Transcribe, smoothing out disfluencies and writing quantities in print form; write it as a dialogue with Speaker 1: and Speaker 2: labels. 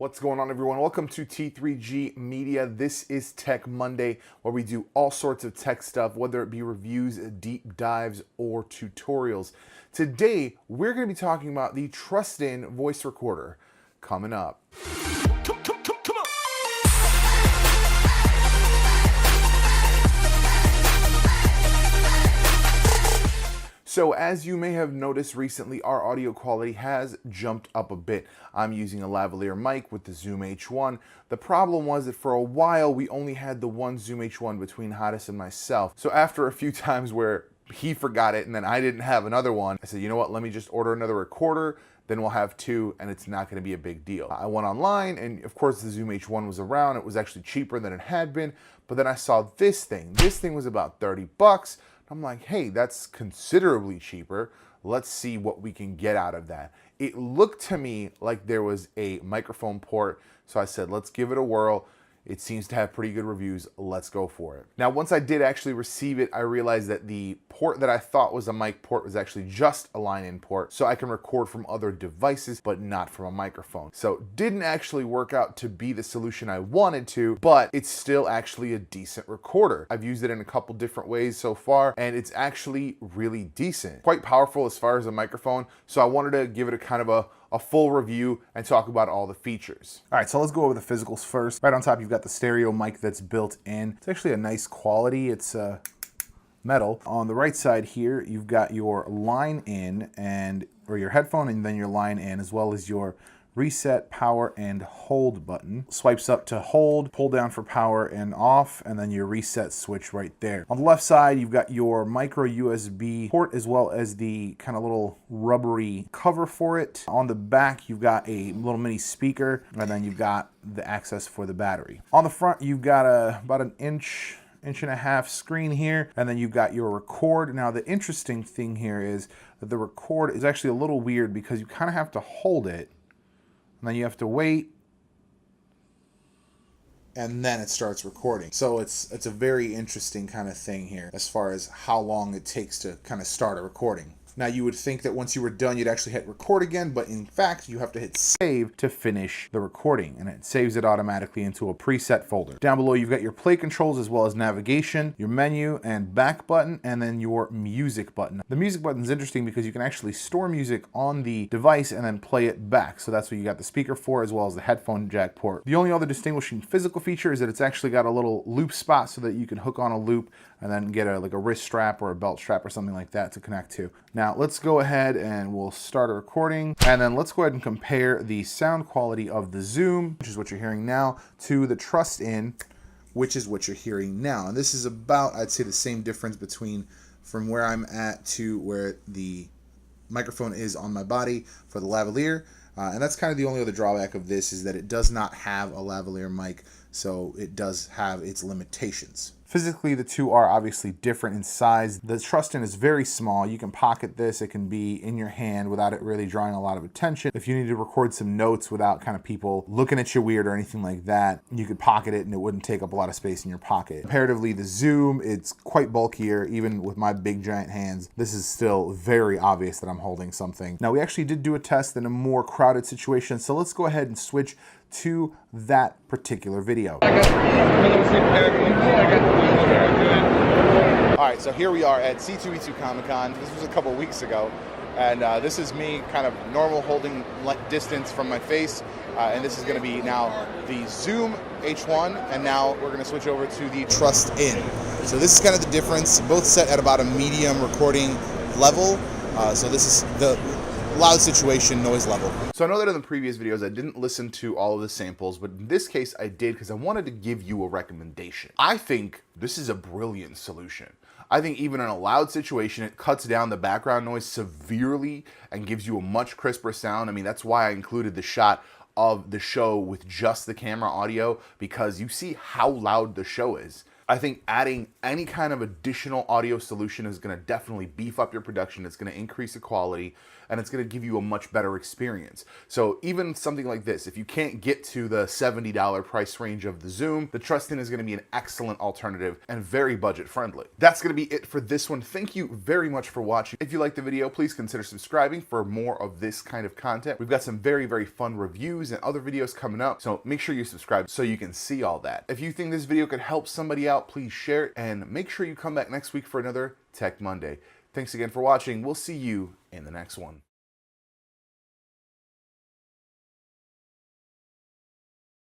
Speaker 1: What's going on, everyone? Welcome to T3G Media. This is Tech Monday, where we do all sorts of tech stuff, whether it be reviews, deep dives, or tutorials. Today, we're going to be talking about the Trustin voice recorder. Coming up. So as you may have noticed recently, our audio quality has jumped up a bit. I'm using a lavalier mic with the Zoom H1. The problem was that for a while, we only had the one Zoom H1 between Hottest and myself. So after a few times where he forgot it and then I didn't have another one, I said, you know what, let me just order another recorder, then we'll have two and it's not gonna be a big deal. I went online and of course the Zoom H1 was around. It was actually cheaper than it had been, but then I saw this thing. This thing was about 30 bucks. I'm like, hey, that's considerably cheaper. Let's see what we can get out of that. It looked to me like there was a microphone port, so I said, let's give it a whirl. It seems to have pretty good reviews. Let's go for it. Now, once I did actually receive it, I realized that the port that I thought was a mic port was actually just a line-in port, so I can record from other devices, but not from a microphone. So didn't actually work out to be the solution I wanted to, but it's still actually a decent recorder. I've used it in a couple different ways so far, and it's actually really decent. Quite powerful as far as a microphone, so I wanted to give it a kind of a full review and talk about all the features. All right, so let's go over the physicals first. Right on top, you've got the stereo mic that's built in. It's actually a nice quality. It's metal. On the right side here, you've got your line in or your headphone, and then your line in, as well as your reset, power, and hold button. Swipes up to hold, pull down for power and off, and then your reset switch right there. On the left side, you've got your micro USB port, as well as the kind of little rubbery cover for it. On the back, you've got a little mini speaker, and then you've got the access for the battery. On the front, you've got about an inch and a half screen here, and then you've got your record. Now, the interesting thing here is that the record is actually a little weird because you kind of have to hold it, and then you have to wait, and then it starts recording. So it's a very interesting kind of thing here as far as how long it takes to kind of start a recording. Now, you would think that once you were done, you'd actually hit record again, but in fact, you have to hit save to finish the recording, and it saves it automatically into a preset folder. Down below, you've got your play controls, as well as navigation, your menu and back button, and then your music button. The music button is interesting because you can actually store music on the device and then play it back. So that's what you got the speaker for, as well as the headphone jack port. The only other distinguishing physical feature is that it's actually got a little loop spot so that you can hook on a loop and then get like a wrist strap or a belt strap or something like that to connect to. Now, let's go ahead and we'll start a recording, and then let's go ahead and compare the sound quality of the Zoom, which is what you're hearing now, to the Trustin, which is what you're hearing now. And this is about, I'd say, the same difference between from where I'm at to where the microphone is on my body for the lavalier. And that's kind of the only other drawback of this, is that it does not have a lavalier mic, so it does have its limitations. Physically, the two are obviously different in size. The Trustin is very small. You can pocket this. It can be in your hand without it really drawing a lot of attention. If you need to record some notes without kind of people looking at you weird or anything like that, you could pocket it and it wouldn't take up a lot of space in your pocket. Comparatively, the Zoom, it's quite bulkier. Even with my big giant hands, this is still very obvious that I'm holding something. Now, we actually did do a test in a more crowded situation, so let's go ahead and switch to that particular video. Alright, so here we are at C2E2 Comic-Con. This was a couple weeks ago, and this is me kind of normal holding distance from my face, and this is going to be now the Zoom H1, and now we're going to switch over to the Trustin. So this is kind of the difference, both set at about a medium recording level, so this is the loud situation, noise level. So I know that in the previous videos I didn't listen to all of the samples, but in this case I did because I wanted to give you a recommendation. I think this is a brilliant solution. I think even in a loud situation, it cuts down the background noise severely and gives you a much crisper sound. I mean, that's why I included the shot of the show with just the camera audio, because you see how loud the show is. I think adding any kind of additional audio solution is going to definitely beef up your production. It's going to increase the quality, and it's going to give you a much better experience. So even something like this, if you can't get to the $70 price range of the Zoom, the Trustin is going to be an excellent alternative and very budget friendly. That's going to be it for this one. Thank you very much for watching. If you liked the video, please consider subscribing for more of this kind of content. We've got some very, very fun reviews and other videos coming up, so make sure you subscribe so you can see all that. If you think this video could help somebody out, please share it, and make sure you come back next week for another Tech Monday. Thanks again for watching. We'll see you in the next one.